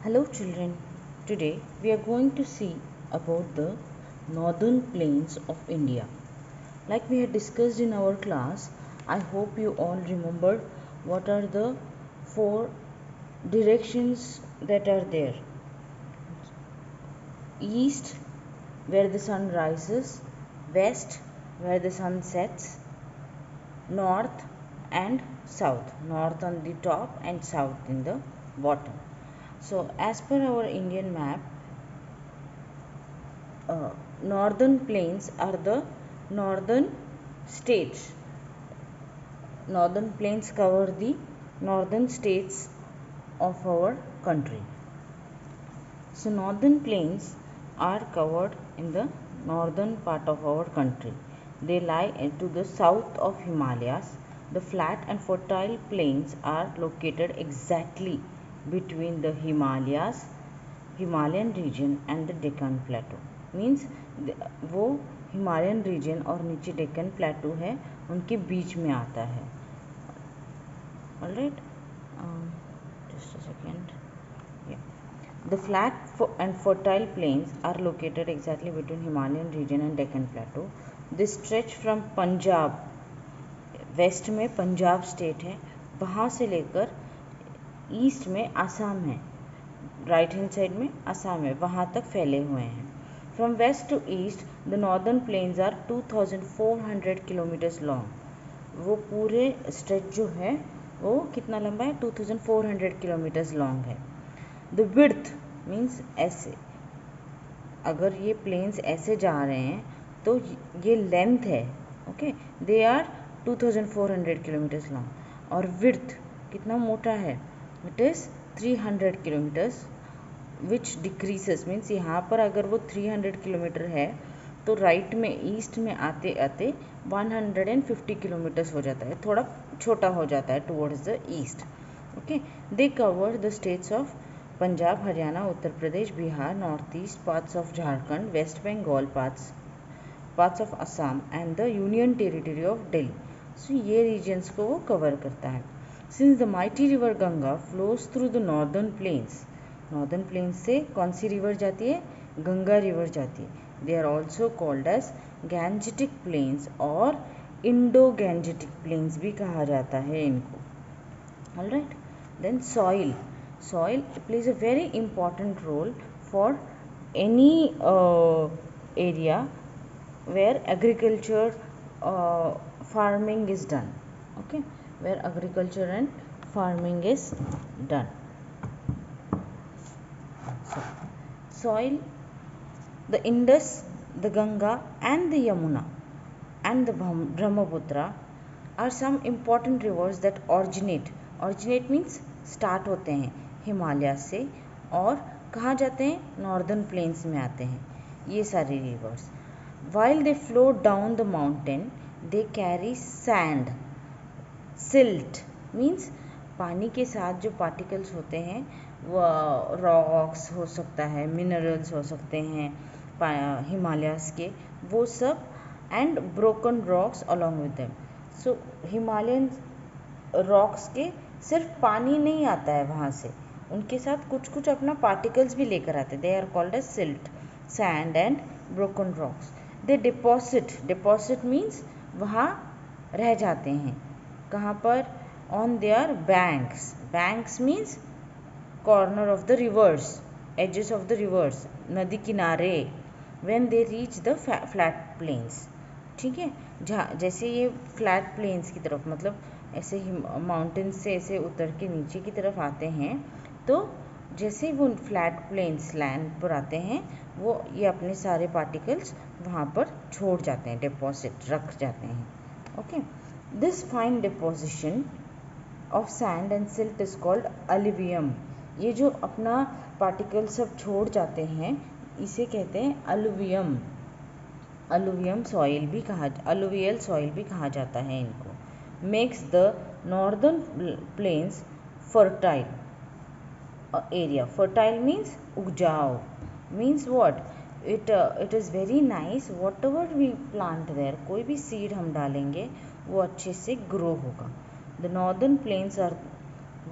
Hello children, today we are going to see about the northern plains of India. Like we had discussed in our class, I hope you all remember what are the four directions that are there. East, where the sun rises, west, where the sun sets, north and south. North on the top and south in the bottom. So as per our Indian map, northern plains are the northern states. Northern plains cover the northern states of our country. So northern plains are covered in the northern part of our country. They lie to the south of Himalayas. The flat and fertile plains are located exactly between the Himalayan region and the Deccan Plateau. Means वो Himalayan reason और नीचे डेक्कन प्लेटू है उनके बीच में आता है. Alright, just a second. The flat and fertile plains are located exactly between Himalayan region and Deccan Plateau. They stretch from Punjab, west में Punjab state है, वहाँ से लेकर ईस्ट में आसाम है, राइट हैंड साइड में आसाम है, वहाँ तक फैले हुए हैं. From west to east the northern plains are 2400 kilometres long. वो पूरे स्ट्रेच जो है वो कितना लंबा है, 2400 किलोमीटर्स लॉन्ग है. द विड्थ मीन्स ऐसे, अगर ये प्लेन्स ऐसे जा रहे हैं तो ये लेंथ है. Okay, they are 2400 kilometres long. और विड्थ कितना मोटा है, it is 300 kilometres which decreases. Means यहाँ पर अगर वो 300 किलोमीटर है तो राइट में ईस्ट में आते आते 150 किलोमीटर्स हो जाता है, थोड़ा छोटा हो जाता है towards the east. Okay, they cover the states of Punjab, Haryana, Uttar Pradesh, Bihar, north east, parts of Jharkhand, West Bengal, parts of Assam and the union territory of Delhi. So ये रीजन्स को वो कवर करता है. Since the mighty river Ganga flows through the northern plains, northern plains से कौन सी river जाती है, Ganga river जाती है. They are also called as Gangetic plains और इंडो गैंजेटिक प्लेन्स भी कहा जाता है इनको. Alright, then soil plays a very important role for any area where agriculture farming is done. Okay, where agriculture and farming is done. So, soil, the Indus, the Ganga and the Yamuna and the Brahmaputra are some important rivers that originate means start होते हैं हिमालय से और कहाँ जाते हैं, northern plains में आते हैं ये सारे reverse. while they flow down the mountain they carry sand, silt means पानी के साथ जो पार्टिकल्स होते हैं वो रॉक्स हो सकता है, मिनरल्स हो सकते हैं हिमालयस के, वो सब, and broken rocks along with them. So Himalayan rocks के सिर्फ पानी नहीं आता है वहाँ से, उनके साथ कुछ कुछ अपना पार्टिकल्स भी लेकर आते हैं. They are called as silt, sand and broken rocks. They deposit means वहाँ रह जाते हैं, कहाँ पर, on their banks means corner of the rivers, edges of the rivers, नदी किनारे. When they reach the flat plains, ठीक है, जहाँ जैसे ये फ्लैट प्लेन्स की तरफ, मतलब ऐसे ही माउंटेन से ऐसे उतर के नीचे की तरफ आते हैं, तो जैसे वो फ्लैट प्लेन्स लैंड पर आते हैं वो ये अपने सारे पार्टिकल्स वहाँ पर छोड़ जाते हैं, डिपॉजिट रख जाते हैं. Okay, this fine deposition of sand and silt is called alluvium. ये जो अपना पार्टिकल सब छोड़ जाते हैं इसे कहते हैं अलुवियम. अलुवियल सॉइल भी कहा जाता है इनको. Makes the northern plains fertile area. Fertile means उपजाऊ, means what, it is very nice. Whatever we plant there, कोई भी सीड हम डालेंगे वो अच्छे से ग्रो होगा. The northern plains are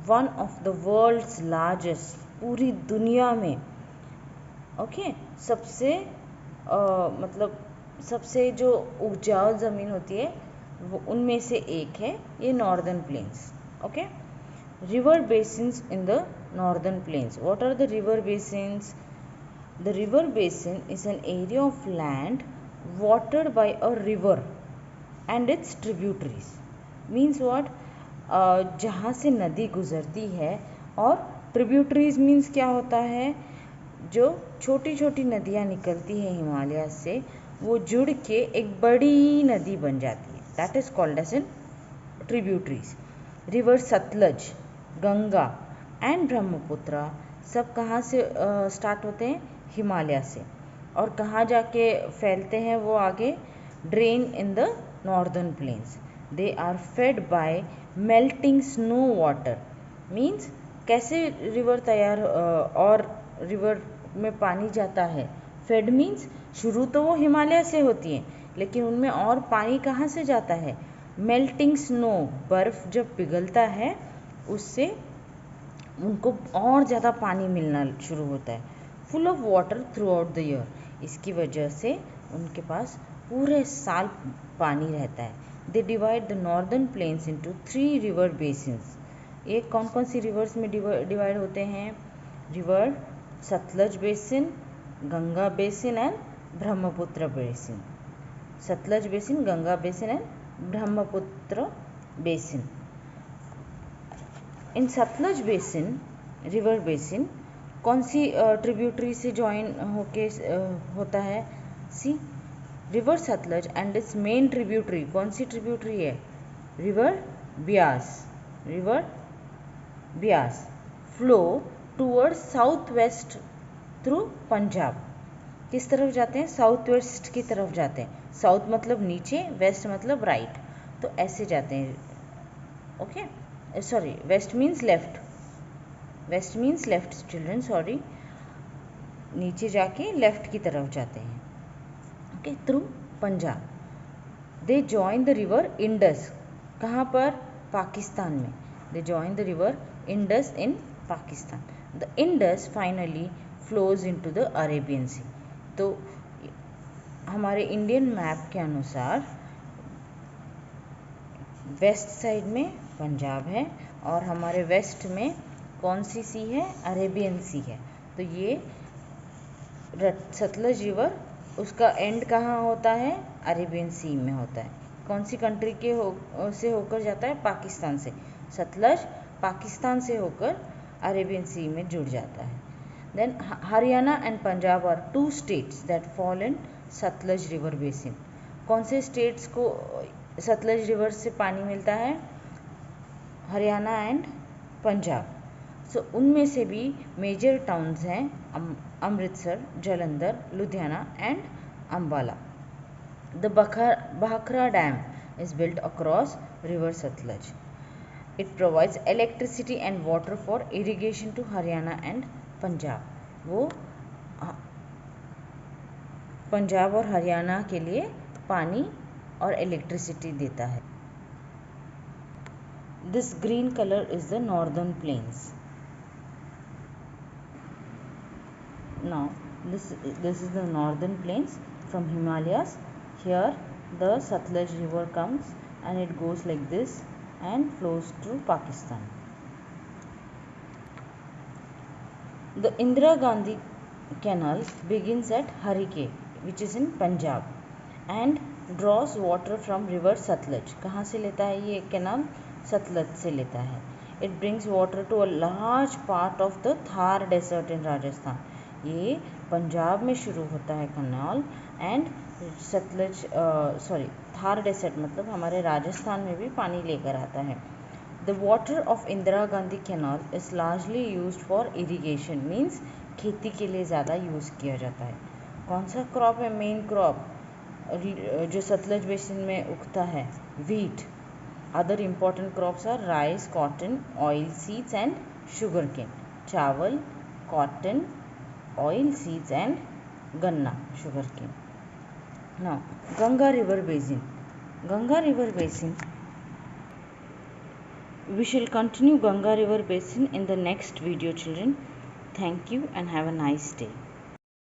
one of the world's largest, पूरी दुनिया में ओके सबसे मतलब सबसे जो उपजाऊ ज़मीन होती है वो उनमें से एक है ये northern plains. Okay, river basins in the northern plains. What are the river basins? The river basin is an area of land watered by a river and its tributaries. Means what? जहाँ से नदी गुजरती है और tributaries means क्या होता है, जो छोटी छोटी नदियाँ निकलती है हिमालय से वो जुड़ के एक बड़ी नदी बन जाती है. That is called as an tributaries. River Sutlej, Ganga and Brahmaputra सब कहाँ से स्टार्ट होते हैं? हिमालय से. और कहाँ जाके फैलते हैं वो आगे? Drain in the northern plains. They are fed by melting snow water. Means कैसे रिवर तैयार और रिवर में पानी जाता है? फेड मीन्स शुरू तो वो हिमालय से होती है लेकिन उनमें और पानी कहाँ से जाता है? मेल्टिंग स्नो, बर्फ़ जब पिघलता है उससे उनको और ज़्यादा पानी मिलना शुरू होता है. Full of water through out the year. इसकी वजह से उनके पास पूरे साल पानी रहता है. They divide the northern plains into 3 river basins. ये कौन कौन सी रिवर्स में डिवाइड होते हैं? River Sutlej basin, Ganga basin and Brahmaputra basin. Sutlej basin, Ganga basin and Brahmaputra basin. इन सतलज बेसिन, रिवर बेसिन कौन सी ट्रिब्यूटरी से ज्वाइन होके होता है? See, river Sutlej and its main tributary. कौन सी ट्रिब्यूटरी है? River Beas. River Beas flow towards south west through Punjab. किस तरफ जाते हैं? साउथ वेस्ट की तरफ जाते हैं. साउथ मतलब नीचे, वेस्ट मतलब राइट. तो ऐसे जाते हैं. Okay, sorry, west means left. West means left children, sorry. नीचे जाके लेफ्ट की तरफ जाते हैं. Okay, through Punjab. They join the river Indus. कहाँ पर? पाकिस्तान में. They join the river Indus in Pakistan. The Indus finally flows into the Arabian Sea. तो हमारे इंडियन मैप के अनुसार वेस्ट साइड में पंजाब है और हमारे वेस्ट में कौन सी सी है? अरेबियन सी है. तो ये सतलज रिवर उसका एंड कहाँ होता है? अरेबियन सी में होता है. कौन सी कंट्री के से होकर जाता है? पाकिस्तान से. सतलज पाकिस्तान से होकर अरेबियन सी में जुड़ जाता है. Then Haryana and Punjab are 2 states that fall in Sutlej river basin. कौन से स्टेट्स को सतलज रिवर से पानी मिलता है? हरियाणा एंड पंजाब. सो उनमें से भी मेजर टाउन्स हैं Amritsar, Jalandhar, Ludhiana and Ambala. The Bhakra dam is built across river Sutlej. It provides electricity and water for irrigation to Haryana and Punjab. वो पंजाब और हरियाणा के लिए पानी और इलेक्ट्रिसिटी देता है. This green colour is the northern planes. Now this is the northern plains from Himalayas. Here the Satluj river comes and it goes like this and flows through Pakistan. The Indira Gandhi Canal begins at Harike, which is in Punjab and draws water from river Satluj. कहाँ से लेता है ये canal? Sutlej से लेता है. It brings water to a large part of the Thar desert in Rajasthan. ये पंजाब में शुरू होता है canal and Sutlej Thar dessert मतलब हमारे राजस्थान में भी पानी लेकर आता है. The water of Indira Gandhi canal is largely used for irrigation. Means खेती के लिए ज़्यादा यूज़ किया जाता है. कौन सा क्रॉप है मेन क्रॉप जो सतलज बेसिन में उगता है? Wheat. Other important crops are rice, cotton, oil seeds and sugarcane. चावल, cotton, oil seeds and ganna, sugarcane. Now Ganga river basin. Ganga river basin. We shall continue Ganga river basin in the next video, children. Thank you and have a nice day.